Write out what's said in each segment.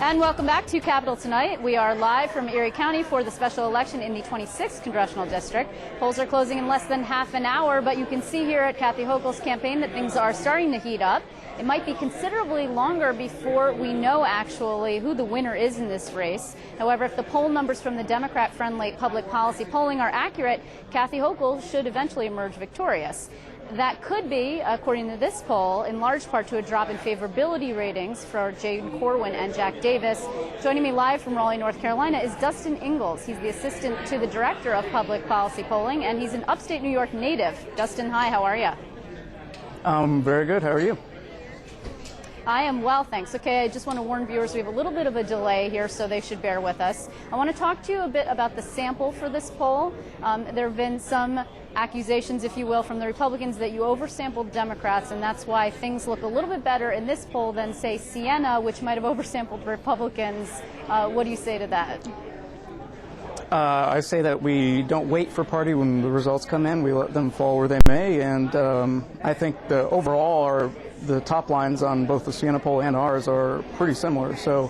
And welcome back to Capitol Tonight. We are live from Erie County for the special election in the 26th Congressional District. Polls are closing in less than half an hour, but you can see here at Kathy Hochul's campaign that things are starting to heat up. It might be considerably longer before we know actually who the winner is in this race. However, if the poll numbers from the Democrat-friendly public policy polling are accurate, Kathy Hochul should eventually emerge victorious. That could be, according to this poll, in large part to a drop in favorability ratings for Jane Corwin and Jack Davis. Joining me live from Raleigh, North Carolina is Dustin Ingalls. He's the assistant to the director of public policy polling, and he's an upstate New York native. Dustin, hi, how are you? Very good. How are you? I am well, thanks. Okay, I just want to warn viewers we have a little bit of a delay here, so they should bear with us. I want to talk to you a bit about the sample for this poll. There have been some accusations, if you will, from the Republicans that you oversampled Democrats, and that's why things look a little bit better in this poll than, say, Siena, which might have oversampled Republicans. What do you say to that? I say that we don't wait for party when the results come in. We let them fall where they may, and I think the overall the top lines on both the Siena poll and ours are pretty similar. So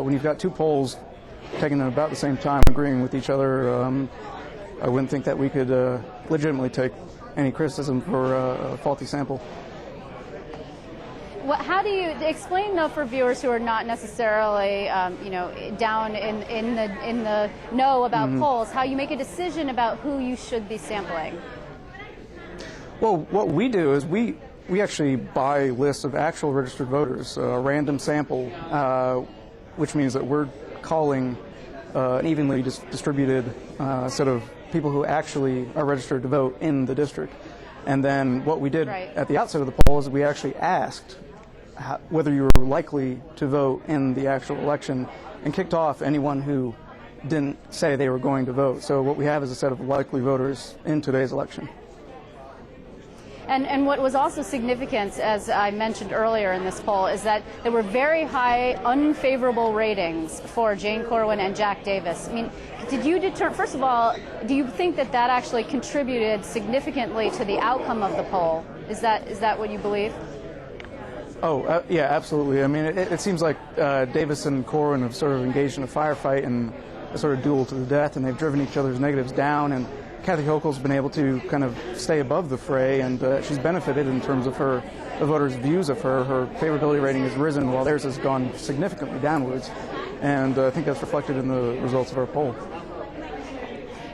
when you've got two polls taken at about the same time, agreeing with each other, I wouldn't think that we could legitimately take any criticism for a faulty sample. Well, how do you explain, though, for viewers who are not necessarily, down in the know about polls, how you make a decision about who you should be sampling? Well, what we do is we actually buy lists of actual registered voters, a random sample, which means that we're calling an evenly distributed set of people who actually are registered to vote in the district. And then what we did at the outset of the poll is we actually asked whether you were likely to vote in the actual election and kicked off anyone who didn't say they were going to vote. So what we have is a set of likely voters in today's election. And what was also significant, as I mentioned earlier in this poll, is that there were very high unfavorable ratings for Jane Corwin and Jack Davis. I mean, did you first of all, do you think that that actually contributed significantly to the outcome of the poll? Is that what you believe? Oh, yeah, absolutely. I mean, it seems like Davis and Corwin have sort of engaged in a firefight and a sort of duel to the death, and they've driven each other's negatives down, and Kathy Hochul's been able to kind of stay above the fray, and she's benefited in terms of the voters' views of her. Her favorability rating has risen while theirs has gone significantly downwards, and I think that's reflected in the results of our poll.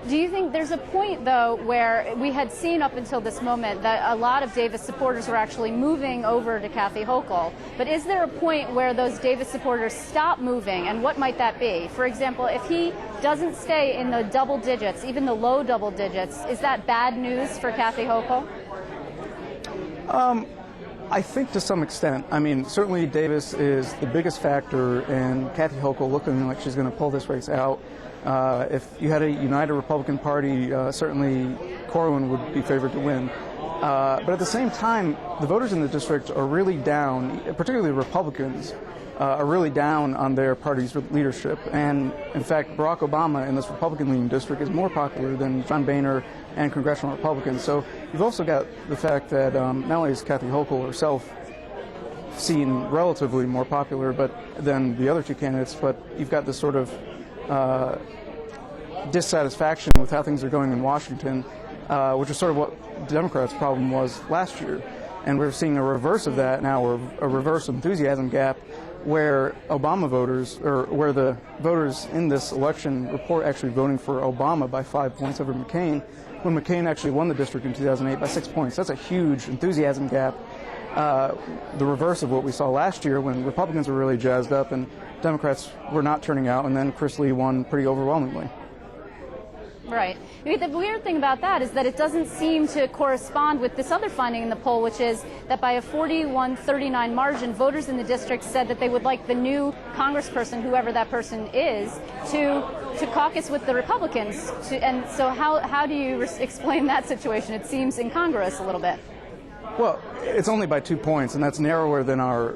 Do you think there's a point, though, where we had seen up until this moment that a lot of Davis supporters were actually moving over to Kathy Hochul, but is there a point where those Davis supporters stop moving, and what might that be? For example, if he doesn't stay in the double digits, even the low double digits, is that bad news for Kathy Hochul? I think to some extent. I mean, certainly Davis is the biggest factor in Kathy Hochul looking like she's going to pull this race out. If you had a united Republican Party, certainly Corwin would be favored to win. But at the same time, the voters in the district are really down, particularly Republicans, are really down on their party's leadership. And in fact, Barack Obama in this Republican-leaning district is more popular than John Boehner and congressional Republicans. So you've also got the fact that not only is Kathy Hochul herself seen relatively more popular than the other two candidates, but you've got this sort of dissatisfaction with how things are going in Washington, which is sort of what Democrats' problem was last year. And we're seeing a reverse of that now, or a reverse enthusiasm gap, where Obama voters, or where the voters in this election report actually voting for Obama by 5 points over McCain, when McCain actually won the district in 2008 by 6 points. That's a huge enthusiasm gap. The reverse of what we saw last year when Republicans were really jazzed up and Democrats were not turning out, and then Chris Lee won pretty overwhelmingly. Right. I mean, the weird thing about that is that it doesn't seem to correspond with this other finding in the poll, which is that by a 41-39 margin, voters in the district said that they would like the new congressperson, whoever that person is, to caucus with the Republicans. And so how do you explain that situation? It seems incongruous a little bit. Well, it's only by 2 points, and that's narrower than our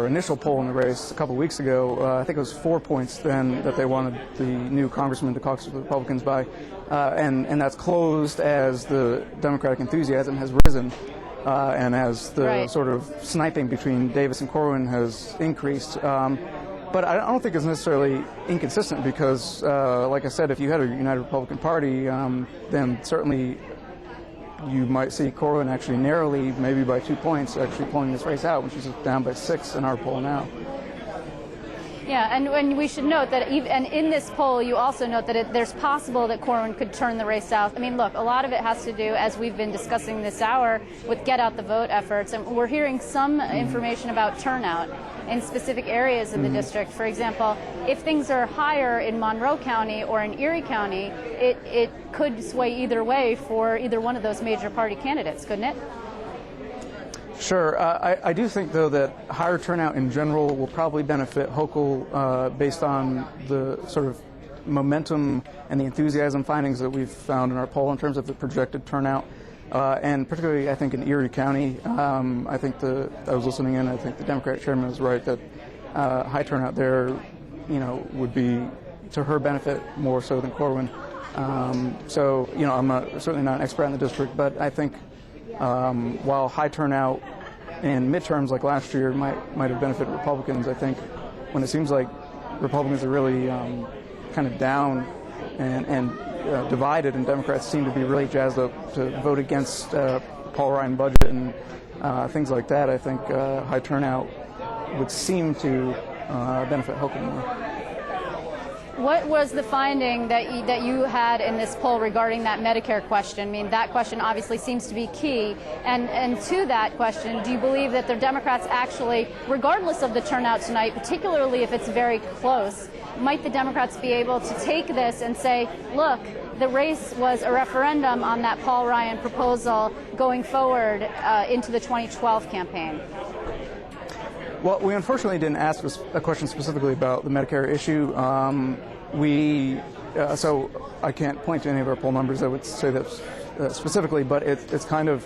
initial poll in the race a couple of weeks ago. I think it was 4 points then that they wanted the new congressman to caucus with the Republicans by, and that's closed as the Democratic enthusiasm has risen, and as the sort of sniping between Davis and Corwin has increased. But I don't think it's necessarily inconsistent because, like I said, if you had a United Republican Party, then certainly you might see Corwin actually narrowly, maybe by 2 points, actually pulling this race out when she's down by 6 in our poll now. Yeah, and we should note that and in this poll, you also note that there's possible that Corwin could turn the race south. I mean, look, a lot of it has to do, as we've been discussing this hour, with get out the vote efforts. And we're hearing some information about turnout in specific areas in the district. For example, if things are higher in Monroe County or in Erie County, it could sway either way for either one of those major party candidates, couldn't it? Sure. I do think, though, that higher turnout in general will probably benefit Hochul based on the sort of momentum and the enthusiasm findings that we've found in our poll in terms of the projected turnout. And particularly, I think, in Erie County, I was listening in, I think the Democratic chairman was right that high turnout there, would be to her benefit more so than Corwin. I'm certainly not an expert in the district, but I think while high turnout in midterms like last year might have benefited Republicans, I think when it seems like Republicans are really kind of down and divided, and Democrats seem to be really jazzed up to vote against Paul Ryan budget and things like that, I think high turnout would seem to benefit Hochul more. What was the finding that you had in this poll regarding that Medicare question? I mean, that question obviously seems to be key. And to that question, do you believe that the Democrats actually, regardless of the turnout tonight, particularly if it's very close, might the Democrats be able to take this and say, look, the race was a referendum on that Paul Ryan proposal going forward into the 2012 campaign? Well, we unfortunately didn't ask a question specifically about the Medicare issue. So I can't point to any of our poll numbers that would say that specifically, but it's kind of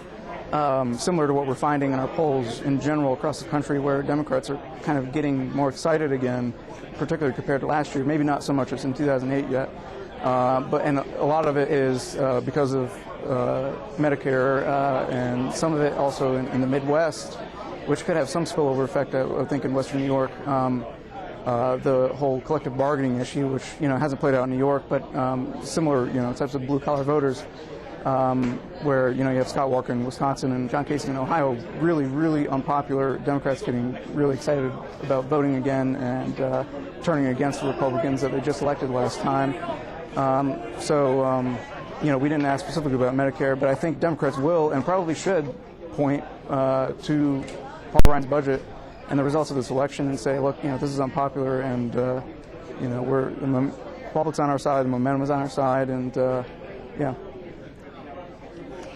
similar to what we're finding in our polls in general across the country, where Democrats are kind of getting more excited again, particularly compared to last year. Maybe not so much as in 2008 yet, and a lot of it is because of Medicare, and some of it also in the Midwest, which could have some spillover effect, I think, in Western New York. The whole collective bargaining issue, which hasn't played out in New York, but similar types of blue-collar voters, where you have Scott Walker in Wisconsin and John Kasich in Ohio, really, really unpopular. Democrats getting really excited about voting again and turning against the Republicans that they just elected last time. We didn't ask specifically about Medicare, but I think Democrats will and probably should point to Paul Ryan's budget and the results of this election and say, look, this is unpopular, and the public's on our side, the momentum is on our side, and yeah.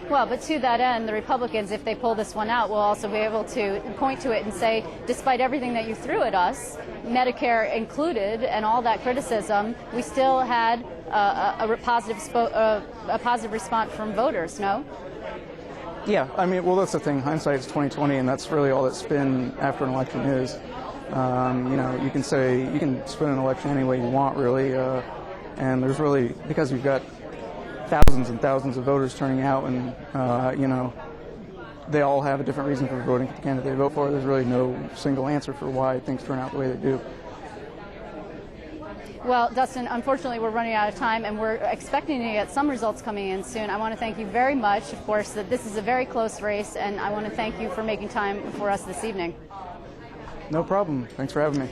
Well, but to that end, the Republicans, if they pull this one out, will also be able to point to it and say, despite everything that you threw at us, Medicare included, and all that criticism, we still had a positive response from voters, no? Yeah, I mean, well, that's the thing. Hindsight is 20/20, and that's really all that spin after an election is. You can spin an election any way you want, really, and there's really, because you've got thousands and thousands of voters turning out, and they all have a different reason for voting for the candidate they vote for. There's really no single answer for why things turn out the way they do. Well, Dustin, unfortunately, we're running out of time, and we're expecting to get some results coming in soon. I want to thank you very much, of course, that this is a very close race, and I want to thank you for making time for us this evening. No problem. Thanks for having me.